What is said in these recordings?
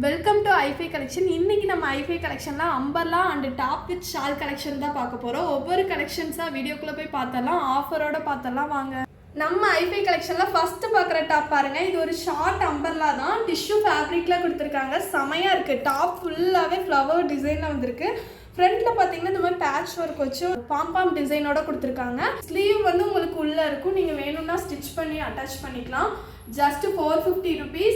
Welcome to ஐஃபை collection. இன்றைக்கி நம்ம ஐஃபை கலெக்ஷனில் umbrella and top with shawl collection தான் பார்க்க போகிறோம். ஒவ்வொரு கலெக்ஷன்ஸாக வீடியோக்குள்ளே போய் பார்த்தலாம், ஆஃபரோட பார்த்தலாம் வாங்க. நம்ம ஐஃபை கலெக்ஷனில் ஃபஸ்ட்டு பார்க்குற டாப் பாருங்கள். இது ஒரு ஷார்ட் அம்பர்லா தான், டிஷ்யூ ஃபேப்ரிக்கில் கொடுத்துருக்காங்க. செமையாக இருக்குது. டாப் ஃபுல்லாகவே ஃப்ளவர் டிசைனில் வந்திருக்கு. ஃப்ரண்ட்டில் பார்த்தீங்கன்னா இந்த மாதிரி பேட்ச் ஒர்க் வச்சு பாம் டிசைனோட கொடுத்துருக்காங்க. ஸ்லீவ் வந்து உங்களுக்கு உள்ளே இருக்கும், நீங்கள் வேணும்னா ஸ்டிச் பண்ணி அட்டாச் பண்ணிக்கலாம். Just 450 rupees.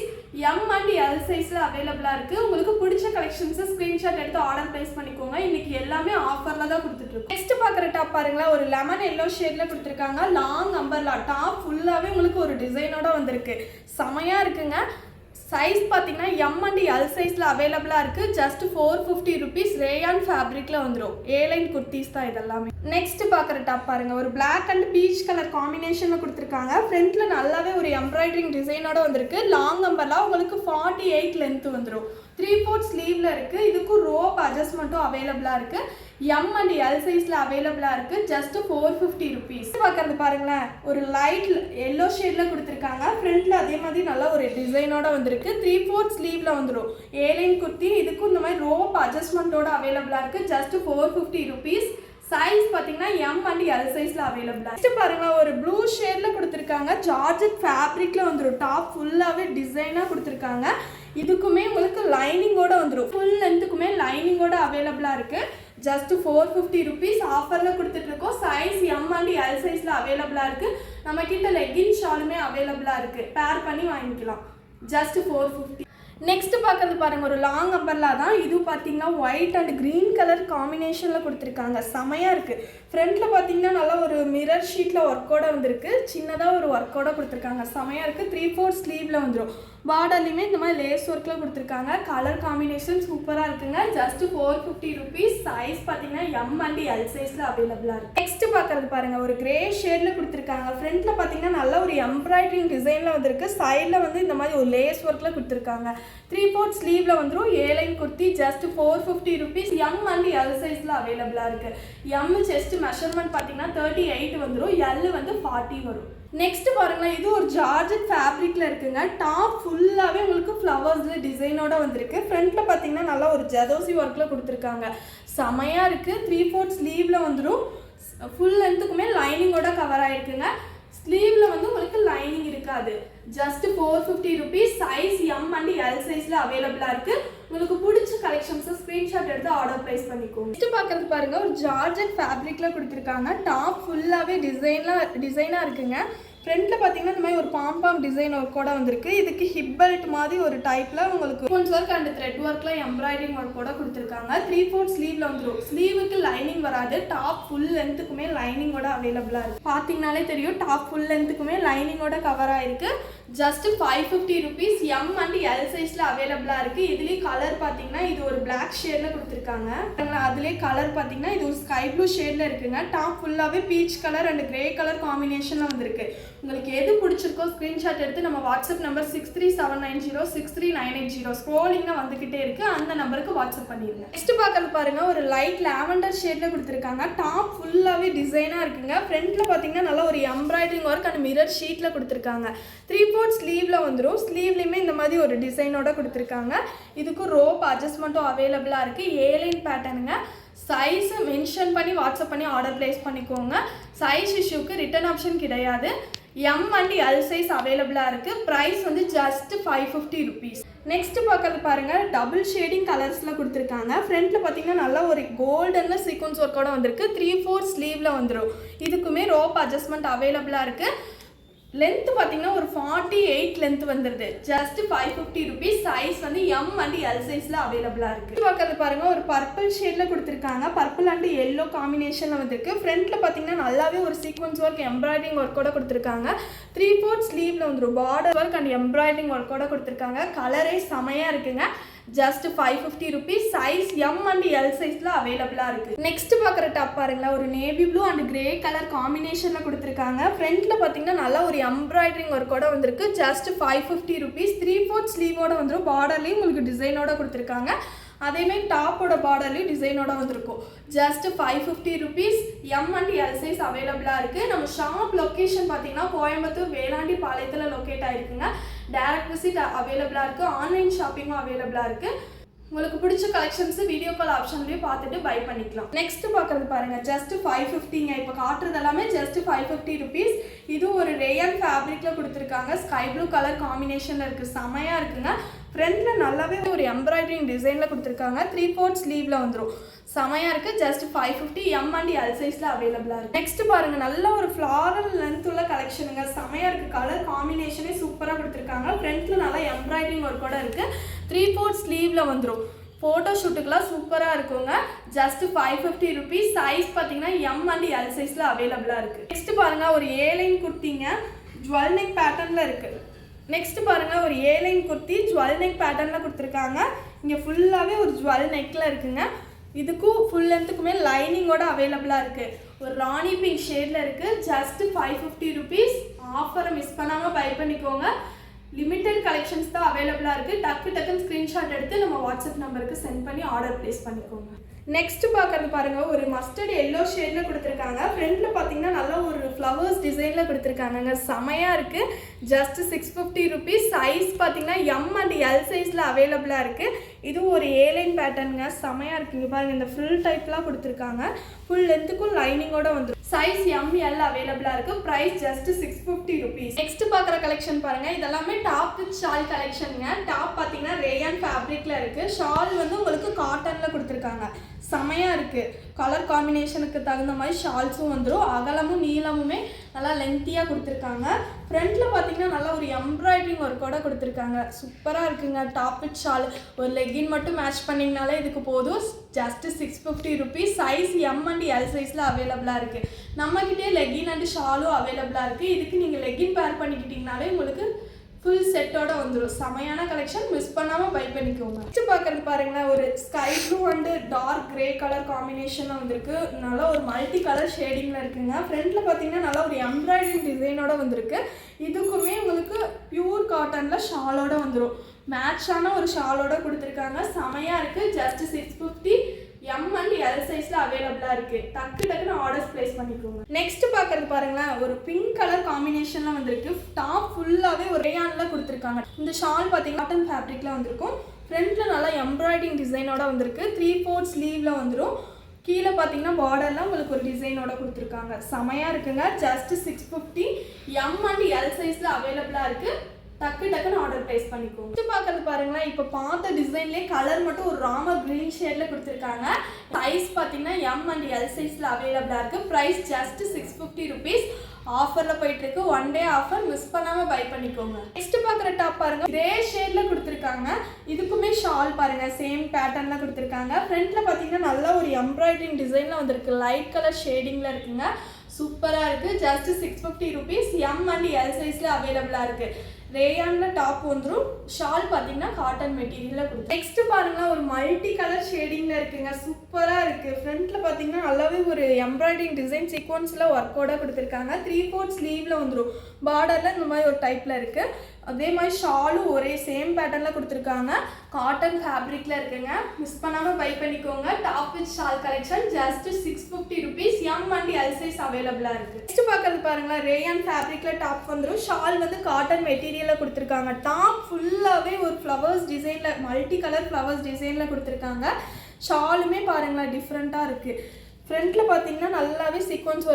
M and L சைஸில் அவைலபிளாக இருக்குது. உங்களுக்கு பிடிச்ச கலெக்ஷன்ஸை ஸ்க்ரீன்ஷாட் எடுத்து ஆர்டர் ப்ளேஸ் பண்ணிக்கோங்க. இன்றைக்கி எல்லாமே ஆஃபரில் தான் கொடுத்துட்ருக்கோம். நெக்ஸ்ட் பார்க்குற டாப் பாருங்களேன், ஒரு லெமன் எல்லோ ஷேடில் கொடுத்துருக்காங்க. லாங் அம்பர்லா டாப் ஃபுல்லாகவே உங்களுக்கு ஒரு டிசைனோட வந்திருக்கு. செமையாக இருக்குங்க. சைஸ் பார்த்தீங்கன்னா எம் அண்ட் எல் சைஸில் அவைலபிளாக இருக்குது. Just 450 rupees. ரேயான் ஃபேப்ரிக்கில் வந்துடும். ஏலைன் குர்த்திஸ் தான் இதெல்லாமே. நெக்ஸ்ட் பார்க்குற டாப் பாருங்கள், ஒரு பிளாக் அண்ட் பீச் கலர் காம்பினேஷனில் கொடுத்துருக்காங்க. ஃப்ரண்ட்டில் நல்லாவே ஒரு எம்ப்ராய்டரிங் டிசைனோட வந்திருக்கு. லாங் அம்பர்லாம் உங்களுக்கு 48 லென்த் வந்துடும். 3/4 ஸ்லீவில் இருக்குது. இதுக்கும் ரோப் அட்ஜஸ்ட்மெண்ட்டும் அவைலபிளாக இருக்குது. எம் அண்ட் எல் சைஸில் அவைலபிளாக இருக்குது. Just 450 rupees. பார்க்குறது பாருங்களேன், ஒரு லைட் எல்லோ ஷேடில் கொடுத்துருக்காங்க. ஃப்ரண்ட்டில் அதே மாதிரி நல்லா ஒரு டிசைனோட வந்திருக்கு. 3/4 ஸ்லீவில் வந்துடும். ஏலைன் குர்த்தி. இதுக்கும் இந்த மாதிரி ரோப் அட்ஜஸ்ட்மெண்ட்டோட அவைலபிளாக இருக்குது. Just 450 rupees. சைஸ் பார்த்தீங்கன்னா எம் அண்ட் எல் சைஸில் அவைலபிளாக. நெக்ஸ்ட் பாருங்க, ஒரு ப்ளூ ஷேடில் கொடுத்துருக்காங்க. ஜார்ஜெட் ஃபேப்ரிக்கில் வந்துடும். டாப் ஃபுல்லாகவே டிசைனாக கொடுத்துருக்காங்க. இதுக்குமே உங்களுக்கு லைனிங்கோட வந்துடும். ஃபுல் லென்த்துக்குமே லைனிங்கோட அவைலபிளாக இருக்குது. Just 450 rupees. ஆஃபரில் கொடுத்துட்ருக்கோம். சைஸ் எம் அண்ட் எல் சைஸில் அவைலபிளாக இருக்குது. நம்மக்கிட்ட லெக்கின் ஷாலுமே அவைலபிளாக இருக்குது. பேர் பண்ணி வாங்கிக்கலாம். ஜஸ்ட் 450. நெக்ஸ்ட் பார்க்கறது பாருங்கள், ஒரு லாங் அம்பர்லா தான். இது பார்த்தீங்கன்னா ஒயிட் அண்ட் க்ரீன் கலர் காம்பினேஷனில் கொடுத்துருக்காங்க. செமையாக இருக்குது. ஃப்ரண்ட்டில் பார்த்தீங்கன்னா நல்லா ஒரு மிரர் ஷீட்டில் ஒர்க்கோட வந்திருக்கு. சின்னதாக ஒரு ஒர்க்கோட கொடுத்துருக்காங்க. செமையாக இருக்குது. 3/4 ஸ்லீவில் வந்துடும். பார்டர்லையுமே இந்த மாதிரி லேஸ் ஒர்க்கில் கொடுத்துருக்காங்க. கலர் காம்பினேஷன் சூப்பராக இருக்குங்க. Just 450 rupees. சைஸ் பார்த்தீங்கன்னா எம் அண்ட் எல் சைஸில் அவைலபிளாக இருக்குது. நெக்ஸ்ட் பார்க்குறது பாருங்கள், ஒரு கிரே ஷேடில் கொடுத்துருக்காங்க. ஃப்ரண்ட்டில் பார்த்தீங்கன்னா நல்ல ஒரு எம்ப்ராய்டரிங் டிசைனில் வந்திருக்கு. சைடில் வந்து இந்த மாதிரி ஒரு லேஸ் ஒர்க்கில் கொடுத்துருக்காங்க. 3/4 ஸ்லீவில் வந்துடும். Airline kurti. Just 450 rupees. M and L சைஸில் அவைலபிளாக இருக்குது. எம் செஸ்ட் மெஷர்மெண்ட் பார்த்தீங்கன்னா 38 வந்துடும். எல் வந்து 40 வரும். நெக்ஸ்ட் பாருங்களேன், இது ஒரு ஜார்ஜெட் ஃபேப்ரிக்கில் இருக்குங்க. டாப் ஃபுல்லாகவே உங்களுக்கு ஃப்ளவர்ஸில் டிசைனோட வந்திருக்கு. ஃப்ரண்ட்டில் பார்த்தீங்கன்னா நல்லா ஒரு ஜதோசி ஒர்க்கில் கொடுத்துருக்காங்க. செமையாக இருக்குது. 3/4 ஸ்லீவில் வந்துடும். Full லென்த்துக்குமே லைனிங்கோட cover ஆகிருக்குங்க. ஸ்லீவில் வந்து உங்களுக்கு லைனிங் இருக்காது. Just 450 rupees. Size M and L சைஸில் அவைலபிளாக இருக்குது. உங்களுக்கு பிடிச்ச கலெக்ஷன்ஸை ஸ்க்ரீன்ஷாட் எடுத்து ஆர்டர் ப்ளேஸ் பண்ணிக்கோங்க. நெக்ஸ்ட் பார்க்குறது பாருங்கள், ஒரு ஜார்ஜெட் ஃபேப்ரிக்கில் கொடுத்துருக்காங்க. டாப் ஃபுல்லாகவே டிசைனாக இருக்குங்க. ஃப்ரண்ட்டில் பார்த்தீங்கன்னா இந்த மாதிரி ஒரு பாம் டிசைன் ஒர்க்கோட வந்திருக்கு. இதுக்கு ஹிப் பெல்ட் மாதிரி ஒரு டைப்பில் உங்களுக்கு ஸ்டோன்ஸ் ஒர்க் அண்ட் த்ரெட் ஒர்க்கில் எம்ப்ராய்டரிங் ஒர்க்கோட கொடுத்துருக்காங்க. 3/4 ஸ்லீவில் வந்துடும். ஸ்லீவுக்கு லைனிங் வராது. டாப் ஃபுல் லென்த்துக்குமே லைனிங்கோட அவைலபிளாக இருக்குது. பார்த்தீங்கனாலே தெரியும், டாப் ஃபுல் லென்த்துக்குமே லைனிங்கோட கவர் ஆகிருக்கு. Just 550 rupees. M and L சைஸில் அவைலபிளாக இருக்குது. இதுலேயே கலர் பார்த்தீங்கன்னா இது ஒரு பிளாக் ஷேடில் கொடுத்துருக்காங்க. அதுலேயே கலர் பார்த்தீங்கன்னா இது ஒரு ஸ்கை ப்ளூ ஷேடில் இருக்குங்க. டாப் ஃபுல்லாகவே peach colour and grey colour காம்பினேஷனில் வந்திருக்கு. உங்களுக்கு எது பிடிச்சிருக்கோ ஸ்க்ரீன்ஷாட் எடுத்து நம்ம வாட்ஸ்அப் நம்பர் 6379063980 ஸ்க்ரோலிங்காக வந்துக்கிட்டே இருக்குது. அந்த நம்பருக்கு வாட்ஸ்அப் பண்ணிடுங்க. நெக்ஸ்ட் பார்க்கறது பாருங்கள், ஒரு லைட் லாவெண்டர் ஷேடில் கொடுத்துருக்காங்க. டாப் ஃபுல்லாகவே டிசைனாக இருக்குங்க. ஃப்ரண்ட்டில் பார்த்தீங்கன்னா நல்லா ஒரு எம்ப்ராய்டரிங் ஒர்க் அண்ட் மிரர் ஷீட்டில் கொடுத்துருக்காங்க. 3/4 ஸ்லீவில் வந்துடும். ஸ்லீவ்லேயுமே இந்த மாதிரி ஒரு டிசைனோட கொடுத்துருக்காங்க. இதுக்கும் ரோப் அட்ஜஸ்ட்மெண்ட்டும் அவைலபிளாக இருக்குது. ஏலைன் பேட்டர்னுங்க. சைஸ் மென்ஷன் பண்ணி வாட்ஸ்அப் பண்ணி ஆர்டர் ப்ளேஸ் பண்ணிக்கோங்க. சைஸ் இஷ்யூக்கு ரிட்டர்ன் ஆப்ஷன் கிடையாது. எம் அண்ட் எல் சைஸ் அவைலபிளாக இருக்குது. ப்ரைஸ் வந்து ஜஸ்ட் 550 rupees. நெக்ஸ்ட் பார்க்கறது பாருங்கள், டபுள் ஷேடிங் கலர்ஸில் கொடுத்துருக்காங்க. ஃப்ரண்ட்டில் பார்த்தீங்கன்னா நல்லா ஒரு கோல்டனில் சீக்வன்ஸ் ஒர்க்கோட வந்திருக்கு. 3/4 ஸ்லீவில் வந்துடும். இதுக்குமே ரோப் அட்ஜஸ்ட்மெண்ட் அவைலபிளாக இருக்குது. லென்த் பார்த்தீங்கன்னா ஒரு 48 லென்த் வந்துடுது. Just 550 rupees. சைஸ் வந்து எம் அண்ட் எல் சைஸில் அவைலபிளாக இருக்குது. பார்க்கறது பாருங்கள், ஒரு பர்பிள் ஷேடில் கொடுத்துருக்காங்க. பர்பிள் அண்ட் எல்லோ காம்பினேஷனில் வந்திருக்கு. ஃப்ரண்ட்டில் பார்த்தீங்கன்னா நல்லாவே ஒரு சீக்வன்ஸ் ஒர்க் எம்ப்ராய்டரிங் ஒர்க்கோட கொடுத்துருக்காங்க. 3/4 ஸ்லீவில் வந்துடும். பார்டர் ஒர்க் அண்ட் எம்ப்ராய்டரிங் ஒர்க்கோட கொடுத்துருக்காங்க. கலரே செமையாக இருக்குங்க. Just 550 rupees. Size M and L சைஸில் அவைலபிளாக இருக்குது. நெக்ஸ்ட் பார்க்குற டாப் பாருங்களா, ஒரு navy blue and grey colour காம்பினேஷனில் கொடுத்துருக்காங்க. ஃப்ரண்ட்டில் பார்த்தீங்கன்னா நல்லா ஒரு எம்ப்ராய்டரிங் ஒர்க்கோட வந்திருக்கு. Just 550 rupees. 3/4 ஸ்லீவோட வந்துடும். பார்டர்லேயும் உங்களுக்கு டிசைனோட கொடுத்துருக்காங்க. அதேமாதிரி டாப்போட பார்டர்லேயும் டிசைனோட வந்திருக்கும். Just 550 rupees. M and L size அவைலபிளாக இருக்குது. நம்ம ஷாப் லொக்கேஷன் பார்த்தீங்கன்னா கோயம்புத்தூர் வேளாண்டி பாளையத்தில் லொக்கேட் ஆகிருக்குங்க. டைரக்ட் விசிட் அவைலபிளாக இருக்குது, ஆன்லைன் ஷாப்பிங்கும் அவைலபிளாக இருக்குது. உங்களுக்கு பிடிச்ச கலெக்ஷன்ஸ் வீடியோ கால் ஆப்ஷன்லேயே பார்த்துட்டு பை பண்ணிக்கலாம். நெக்ஸ்ட் பார்க்குறது பாருங்கள், ஜஸ்ட் 550ங்க. இப்போ காட்டுறது எல்லாமே ஜஸ்ட் 550 ருபீஸ். இது ஒரு ரேயான் ஃபேப்ரிக்கில் கொடுத்துருக்காங்க, ஸ்கை ப்ளூ கலர் காம்பினேஷனில் இருக்குது, செமையாக இருக்குங்க. ஃப்ரண்ட்டில் நல்லாவே ஒரு எம்ப்ராய்டரிங் டிசைனில் கொடுத்துருக்காங்க, 3/4 ஸ்லீவில் வந்துடும், செமையாக இருக்குது. ஜஸ்ட் 550, எம் அண்ட் எல் சைஸில் அவைலபிளாக இருக்குது. நெக்ஸ்ட் பாருங்கள், நல்ல ஒரு ஃப்ளாரல் லென்த் உள்ள கலெக்ஷனுங்க, செமையாக இருக்குது. கலர் காம்பினேஷனே சூப்பராக கொடுத்துருக்காங்க. ஃப்ரண்ட்டில் நல்லா எம்ப்ராய்டரிங் ஒர்க்கோட இருக்குது, 3/4 ஸ்லீவில் வந்துடும். ஃபோட்டோ ஷூட்டுக்கெலாம் சூப்பராக இருக்குங்க. Just 550 rupees. சைஸ் பார்த்தீங்கன்னா எம் அண்ட் எல் சைஸில் அவைலபிளாக இருக்குது. நெக்ஸ்ட் பாருங்கள், ஒரு ஏலைன் குர்த்திங்க, ஜுவல் நெக் பேட்டர்னில் இருக்குது. நெக்ஸ்ட் பாருங்கள், ஒரு ஏலைன் குர்த்தி ஜுவல் நெக் பேட்டர்னில் கொடுத்துருக்காங்க. இங்கே ஃபுல்லாகவே ஒரு ஜுவல் நெக்கில் இருக்குங்க. இதுக்கும் ஃபுல் லென்த்துக்குமே லைனிங்கோட அவைலபிளாக இருக்குது. ஒரு ராணி பிங்க் ஷேடில் இருக்குது. Just 550 rupees. ஆஃபரை மிஸ் பண்ணாமல் பை பண்ணிக்கோங்க. லிமிட்டட் கலெக்ஷன்ஸ் தான் அவைலபிளாக இருக்குது. டக்குன்னு ஸ்க்ரீன்ஷாட் எடுத்து நம்ம வாட்ஸ்அப் நம்பருக்கு சென்ட் பண்ணி ஆர்டர் ப்ளேஸ் பண்ணிக்கோங்க. நெக்ஸ்ட் பார்க்குறது பாருங்கள், ஒரு மஸ்டர்ட் எல்லோ ஷேடில் கொடுத்துருக்காங்க. ஃப்ரண்ட்டில் பார்த்தீங்கன்னா நல்லா ஒரு ஃப்ளவர்ஸ் டிசைனில் கொடுத்துருக்காங்க, செமையாக இருக்குது. Just 650 rupees. சைஸ் பார்த்தீங்கன்னா எம் அண்ட் எல் சைஸில் அவைலபிளாக இருக்குது. இதுவும் ஒரு ஏலைன் பேட்டர்னுங்க, செமையாக இருக்குங்க. பாருங்கள், இந்த ஃபுல் டைப்லாம் கொடுத்துருக்காங்க. ஃபுல் லென்த்துக்கும் லைனிங்கோட வந்துடும். சைஸ் எம் எல் அவைலபிளாக இருக்குது. Price just 650 rupees. நெக்ஸ்ட் பார்க்குற கலெக்ஷன் பாருங்கள், இதெல்லாமே டாப் வித் ஷால் கலெக்ஷனுங்க. டாப் பார்த்தீங்கன்னா ரேயான் ஃபேப்ரிக்கில் இருக்குது. ஷால் வந்து உங்களுக்கு காட்டனில் கொடுத்துருக்காங்க, செமையாக இருக்குது. கலர் காம்பினேஷனுக்கு தகுந்த மாதிரி ஷால்ஸும் வந்துடும். அகலமும் நீளமுமே நல்லா லென்த்தியாக கொடுத்துருக்காங்க. ஃப்ரண்ட்டில் பார்த்தீங்கன்னா நல்லா ஒரு எம்ப்ராய்டரிங் ஒர்க்கோட கொடுத்துருக்காங்க, சூப்பராக இருக்குங்க. டாப் வித் ஷால் ஒரு லெகின் மட்டும் மேட்ச் பண்ணிங்கனாலே இதுக்கு போதும். Just 650 rupees. Size M and L சைஸில் அவைலபிளாக இருக்குது. நம்மக்கிட்டே லெகின் அண்ட் ஷாலும் அவைலபிளாக இருக்குது. இதுக்கு நீங்கள் லெகின் பேர் பண்ணிக்கிட்டிங்கனாலே உங்களுக்கு ஃபுல் செட்டோட வந்துடும். செமையான கலெக்ஷன், மிஸ் பண்ணாமல் பை பண்ணிக்கோங்க. நெக்ஸ்ட் பார்க்குறது பாருங்களேன், ஒரு sky blue and dark grey colour காம்பினேஷனில் வந்திருக்கு. நல்லா ஒரு மல்டி கலர் ஷேடிங்கில் இருக்குங்க. ஃப்ரண்ட்டில் பார்த்தீங்கன்னா நல்லா ஒரு எம்ப்ராய்டரிங் டிசைனோட வந்திருக்கு. இதுக்குமே உங்களுக்கு பியூர் காட்டனில் ஷாலோட வந்துடும். மேட்சான ஒரு ஷாலோட கொடுத்துருக்காங்க, செமையாக இருக்குது. ஜஸ்ட் 650. எம் அண்ட் எல் சைஸில் அவைலபிளாக இருக்குது. டக்குன்னு ஆர்டர்ஸ் ப்ளேஸ் பண்ணிக்கோங்க. நெக்ஸ்ட் பார்க்குறது பாருங்களேன், ஒரு பிங்க் கலர் காம்பினேஷனில் வந்திருக்கு. டாப் ஃபுல்லாகவே ஒரு ரேயானில் கொடுத்துருக்காங்க. இந்த ஷால் பார்த்தீங்கன்னா காட்டன் ஃபேப்ரிக்கில் வந்திருக்கும். ஃப்ரண்ட்டில் நல்லா எம்ப்ராய்டிங் டிசைனோட வந்திருக்கு. 3/4 ஸ்லீவில் வந்துடும். கீழே பார்த்தீங்கன்னா பார்டர்லாம் உங்களுக்கு ஒரு டிசைனோட கொடுத்துருக்காங்க, செமையாக இருக்குங்க. ஜஸ்ட் 650. எம் அண்ட் எல் சைஸில் அவைலபிளாக இருக்குது. டக்குன்னு ஆர்டர் ப்ளேஸ் பண்ணிக்கோங்க. இது பார்க்கறது பாருங்களேன், இப்போ பார்த்த டிசைன்லேயே கலர் மட்டும் ஒரு ராமர் கிரீன் ஷேடில் கொடுத்துருக்காங்க. சைஸ் பார்த்தீங்கன்னா எம் அண்ட் எல் சைஸில் அவைலபிளாக இருக்குது. Price just 650 rupees. ஆஃபரில் போயிட்டுருக்கு, ஒன் டே ஆஃபர், மிஸ் பண்ணாமல் பை பண்ணிக்கோங்க. நெக்ஸ்ட் பார்க்குற டாப் பாருங்கள், கிரே ஷேடில் கொடுத்துருக்காங்க. இதுக்குமே ஷால் பாருங்கள், சேம் பேட்டர்னில் கொடுத்துருக்காங்க. ஃப்ரண்ட்டில் பார்த்தீங்கன்னா நல்லா ஒரு எம்ப்ராய்டரிங் டிசைனில் வந்திருக்கு, லைட் கலர் ஷேடிங்கில் இருக்குங்க, சூப்பராக இருக்குது. Just 650 rupees. M and L சைஸில் அவைலபிளாக இருக்குது. ரேயானில் டாப் வந்துடும். ஷால் பார்த்தீங்கன்னா காட்டன் மெட்டீரியலில் கொடுத்து. நெக்ஸ்ட் பாருங்கள், ஒரு மல்டி கலர் ஷேடிங்கில் இருக்குங்க, சூப்பராக இருக்குது. ஃப்ரண்ட்டில் பார்த்தீங்கன்னா நல்லாவே ஒரு எம்ப்ராய்டரிங் டிசைன் சீக்வன்ஸில் ஒர்க்கோட கொடுத்துருக்காங்க. 3/4 ஸ்லீவில் வந்துடும். பார்டரில் இந்த மாதிரி ஒரு டைப்பில் இருக்குது. அதே மாதிரி ஷாலும் ஒரே சேம் பேட்டர்னில் கொடுத்துருக்காங்க. காட்டன் ஃபேப்ரிக்கில் இருக்குங்க, மிஸ் பண்ணாமல் பை பண்ணிக்கோங்க. Top with shawl collection just 650 rupees. M and L size அவைலபிளாக இருக்குது. நெக்ஸ்ட் பார்க்கறது பாருங்களேன், ரேயான் ஃபேப்ரிக்கில் டாப் வந்துடும். ஷால் வந்து காட்டன் மெட்டீரியலில் கொடுத்துருக்காங்க. டாப் ஃபுல்லாகவே ஒரு ஃப்ளவர்ஸ் டிசைனில், மல்டி கலர் ஃப்ளவர்ஸ் டிசைனில் கொடுத்துருக்காங்க. ஷாலுமே பாருங்களேன் டிஃப்ரெண்ட்டாக இருக்குது. ஃப்ரண்ட்டில் பார்த்தீங்கன்னா நல்லாவே சீக்வன்ஸ்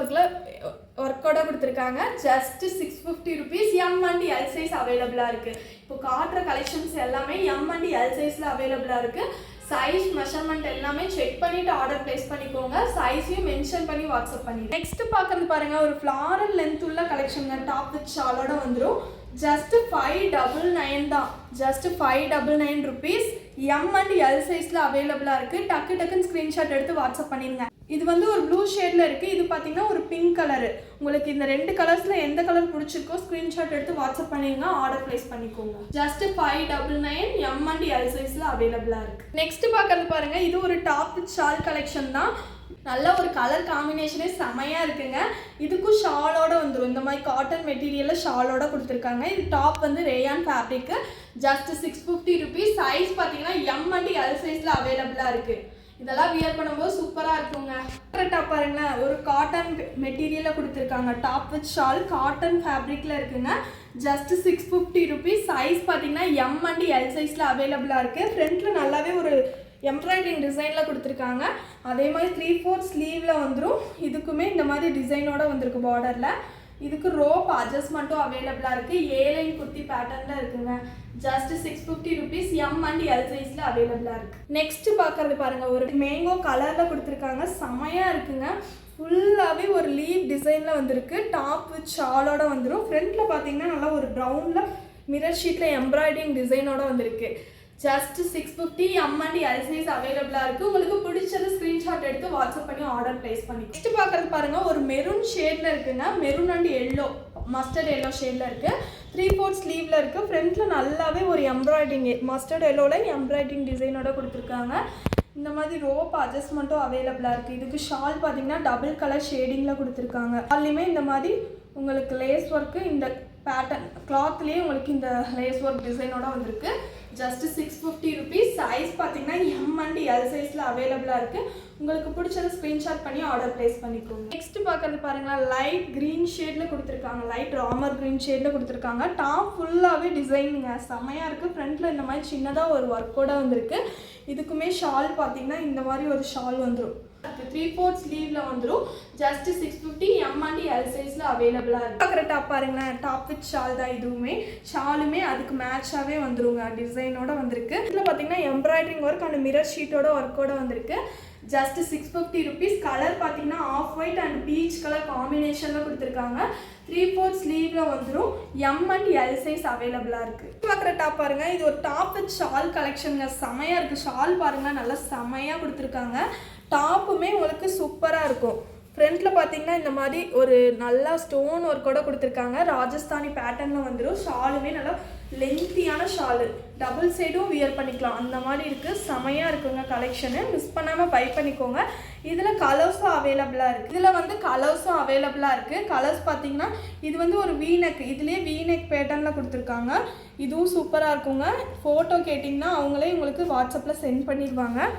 ஒர்க்கோட கொடுத்துருக்காங்க. Just 650 rupees. M and L size அவைலபிளாக இருக்குது. இப்போ காட்டுற கலெக்ஷன்ஸ் எல்லாமே எம் அண்ட் எல் சைஸில் அவைலபிளாக இருக்குது. சைஸ் மெஷர்மெண்ட் எல்லாமே செக் பண்ணிவிட்டு ஆர்டர் ப்ளேஸ் பண்ணிக்கோங்க. சைஸையும் மென்ஷன் பண்ணி வாட்ஸ்அப் பண்ணி. நெக்ஸ்ட் பார்க்குறது பாருங்கள், ஒரு ஃப்ளாரல் லென்த் உள்ள கலெக்ஷன் தான். டாப் வித் ஷாலோட வந்துடும். ஜஸ்ட் 599 தான். Just 599 rupees. M and L சைஸில் அவைலபிளாக இருக்குது. டக்குன்னு ஸ்க்ரீன்ஷாட் எடுத்து வாட்ஸ்அப் பண்ணிடுங்க. இது வந்து ஒரு ப்ளூ ஷேடில் இருக்குது. இது பார்த்தீங்கன்னா ஒரு பிங்க் கலரு. உங்களுக்கு இந்த ரெண்டு கலர்ஸில் எந்த கலர் பிடிச்சிருக்கோ ஸ்க்ரீன்ஷாட் எடுத்து வாட்ஸ்அப் பண்ணிடுங்க, ஆர்டர் ப்ளேஸ் பண்ணிக்கோங்க. ஜஸ்ட் 599. எம் அண்ட் எல் சைஸில் அவைலபிளாக இருக்குது. நெக்ஸ்ட் பார்க்குறது பாருங்கள், இது ஒரு டாப் வித் ஷால் கலெக்ஷன் தான். நல்ல ஒரு கலர் காம்பினேஷனே செமையாக இருக்குங்க. இதுக்கும் ஷாலோட வந்துடும். இந்த மாதிரி காட்டன் மெட்டீரியலில் ஷாலோட கொடுத்துருக்காங்க. இது டாப் வந்து rayon fabric. Just 650 rupees. Size பார்த்தீங்கன்னா எம் அண்ட் எல் சைஸில் அவைலபிளாக இருக்குது. இதெல்லாம் வியர் பண்ணும்போது சூப்பராக இருக்குங்க. டாப் பாருங்களேன், ஒரு காட்டன் மெட்டீரியலில் கொடுத்துருக்காங்க. டாப் வித் ஷால் காட்டன் ஃபேப்ரிக்கில் இருக்குங்க. Just 650 rupees. சைஸ் பார்த்தீங்கன்னா எம் அண்ட் எல் சைஸில் அவைலபிளாக இருக்குது. ஃப்ரண்ட்டில் நல்லாவே ஒரு எம்ப்ராய்டரிங் டிசைனில் கொடுத்துருக்காங்க. அதே மாதிரி 3/4 ஸ்லீவில் வந்துடும். இதுக்குமே இந்த மாதிரி டிசைனோட வந்திருக்கு பார்டரில். இதுக்கு ரோப் அட்ஜஸ்ட்மெண்ட்டும் அவைலபிளாக இருக்குது. ஏலைன் குர்த்தி பேட்டர்னில் இருக்குங்க. Just 650 rupees. M and L சைஸில் அவைலபிளாக இருக்குது. நெக்ஸ்ட்டு பார்க்குறது பாருங்கள், ஒரு மேங்கோ கலரில் கொடுத்துருக்காங்க. செமையாக இருக்குங்க. ஃபுல்லாகவே ஒரு லீவ் டிசைனில் வந்திருக்கு. டாப் வித் ஷாலோட வந்துடும். ஃப்ரண்ட்டில் பார்த்தீங்கன்னா நல்லா ஒரு ப்ரௌனில் மிரர் ஷீட்டில் எம்ப்ராய்டரிங் டிசைனோட வந்திருக்கு. Just 650. M and L size அவைலபிளாக இருக்குது. உங்களுக்கு பிடிச்சது ஸ்க்ரீன்ஷாட் எடுத்து வாட்ஸ்அப் பண்ணி ஆர்டர் ப்ளேஸ் பண்ணி. நெக்ஸ்ட் பார்க்குறது பாருங்கள், ஒரு மெரூன் ஷேடில் இருக்குங்க. Maroon and yellow, mustard yellow ஷேடில் இருக்குது. 3/4 ஸ்லீவில் இருக்குது. ஃப்ரண்ட்டில் நல்லாவே ஒரு எம்ப்ராய்டிங் மஸ்டர்ட் எல்லோவில் எம்ப்ராய்டிங் டிசைனோட கொடுத்துருக்காங்க. இந்த மாதிரி ரோப் அட்ஜஸ்ட்மெண்ட்டும் அவைலபிளாக இருக்குது. இதுக்கு ஷால் பார்த்தீங்கன்னா டபுள் கலர் ஷேடிங்கில் கொடுத்துருக்காங்க. ஷால்லையுமே இந்த மாதிரி உங்களுக்கு லேஸ் ஒர்க்கு, இந்த பேட்டர்ன் கிளாத்லேயே உங்களுக்கு இந்த லேஸ் ஒர்க் டிசைனோட வந்திருக்கு. Just 650 rupees. சைஸ் பார்த்தீங்கன்னா எம் அண்ட் எல் சைஸில் அவைலபிளாக இருக்குது. உங்களுக்கு பிடிச்சதை ஸ்க்ரீன்ஷாட் பண்ணி ஆர்டர் ப்ளேஸ் பண்ணிக்கோங்க. நெக்ஸ்ட் பார்க்குறது பாருங்களேன், லைட் க்ரீன் ஷேடில் கொடுத்துருக்காங்க. லைட் ராமர் க்ரீன் ஷேடில் கொடுத்துருக்காங்க. டாப் ஃபுல்லாகவே டிசைனுங்க, செமையாக இருக்குது. ஃப்ரண்ட்டில் இந்த மாதிரி சின்னதாக ஒரு ஒர்க்கோட வந்திருக்கு. இதுக்குமே ஷால் பார்த்தீங்கன்னா இந்த மாதிரி ஒரு ஷால் வந்துடும். 3/4 ஸ்லீவில் வந்துடும். ஜஸ்ட் 650. எம் அண்ட் எல் சைஸில் அவைலபிளாக இருக்குது. பார்க்குற டாப் பாருங்களேன், டாப் வித் ஷால் தான். இதுவுமே ஷாலுமே அதுக்கு மேட்சாகவே வந்துருங்க. டிசைனோட வந்திருக்கு. இதில் பார்த்தீங்கன்னா எம்ப்ராய்டரிங் ஒர்க் அண்ட் மிரர் ஷீட்டோட ஒர்க்கோட வந்திருக்கு. Just 650 rupees. கலர் பார்த்தீங்கன்னா off white and peach colour காம்பினேஷனில் கொடுத்துருக்காங்க. 3/4 ஸ்லீவில் வந்துடும். எம் அண்ட் எல் சைஸ் அவைலபிளாக இருக்குது. பார்க்குற டாப் பாருங்கள், இது ஒரு டாப் வித் ஷால் கலெக்ஷனுங்க. செமையாக இருக்குது. ஷால் பாருங்கள், நல்லா செமையாக கொடுத்துருக்காங்க. டாப்புமே உங்களுக்கு சூப்பராக இருக்கும். ஃப்ரண்ட்டில் பார்த்தீங்கன்னா இந்த மாதிரி ஒரு நல்லா ஸ்டோன் ஒர்க்கோட கொடுத்துருக்காங்க. ராஜஸ்தானி பேட்டர்னில் வந்துடும். ஷாலுமே நல்லா லென்த்தியான ஷாலு, டபுள் சைடும் வியர் பண்ணிக்கலாம். அந்த மாதிரி இருக்குது. செமையாக இருக்குங்க கலெக்ஷனு. மிஸ் பண்ணாமல் பை பண்ணிக்கோங்க. இதில் கலர்ஸும் அவைலபிளாக இருக்குது. இதில் வந்து கலர்ஸும் அவைலபிளாக இருக்குது. கலர்ஸ் பார்த்தீங்கன்னா இது வந்து ஒரு வீநெக், இதுலேயே வீநெக் பேட்டர்னில் கொடுத்துருக்காங்க. இதுவும் சூப்பராக இருக்குங்க. ஃபோட்டோ கேட்டிங்கன்னா அவங்களே உங்களுக்கு வாட்ஸ்அப்பில் சென்ட் பண்ணிடுவாங்க.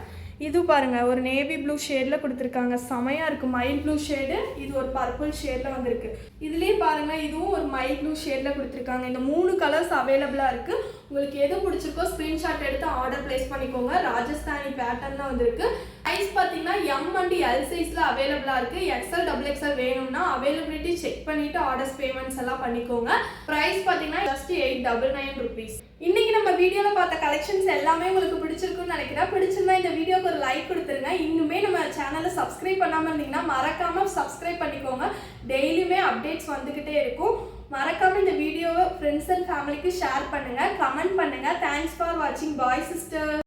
இது பாருங்கள், ஒரு நேவி ப்ளூ ஷேடில் கொடுத்துருக்காங்க. செமையாக இருக்குது. மைல் ப்ளூ ஷேடு, இது ஒரு பர்பிள் ஷேடில் வந்திருக்கு. இதுலேயே பாருங்கள், இதுவும் ஒரு மைல் ப்ளூ ஷேடில் கொடுத்துருக்காங்க. இந்த 3 கலர்ஸ் அவைலபிளாக இருக்குது. உங்களுக்கு எது பிடிச்சிருக்கோ ஸ்க்ரீன்ஷாட் எடுத்து ஆர்டர் ப்ளேஸ் பண்ணிக்கோங்க. ராஜஸ்தானி பேட்டர்னில் வந்திருக்கு. சைஸ் பார்த்தீங்கன்னா எம் அண்ட் எல் சைஸில் அவைலபிளாக இருக்குது. எக்ஸ்எல் டபுள் எக்ஸ்எல் வேணும்னா அவைலபிலிட்டி செக் பண்ணிவிட்டு ஆர்டர்ஸ் பேமெண்ட்ஸ் எல்லாம் பண்ணிக்கோங்க. ப்ரைஸ் பார்த்தீங்கன்னா ஜஸ்ட் 899 ருபீஸ். இன்றைக்கி நம்ம வீடியோவில் பார்த்த கலெக்ஷன்ஸ் எல்லாமே உங்களுக்கு பிடிச்சிருக்குன்னு நினைக்கிறேன். பிடிச்சிருந்தா இந்த வீடியோக்கு ஒரு லைக் கொடுத்துருங்க. இன்னுமே நம்ம சேனலை சப்ஸ்கிரைப் பண்ணாமல் இருந்தீங்கன்னா மறக்காமல் சப்ஸ்கிரைப் பண்ணிக்கோங்க. டெய்லியுமே அப்டேட்ஸ் வந்துக்கிட்டே இருக்கும். மறக்காமல் இந்த வீடியோவை ஃப்ரெண்ட்ஸ் அண்ட் ஃபேமிலிக்கு ஷேர் பண்ணுங்கள், கமெண்ட் பண்ணுங்கள். தேங்க்ஸ் ஃபார் வாட்சிங். Bye sister.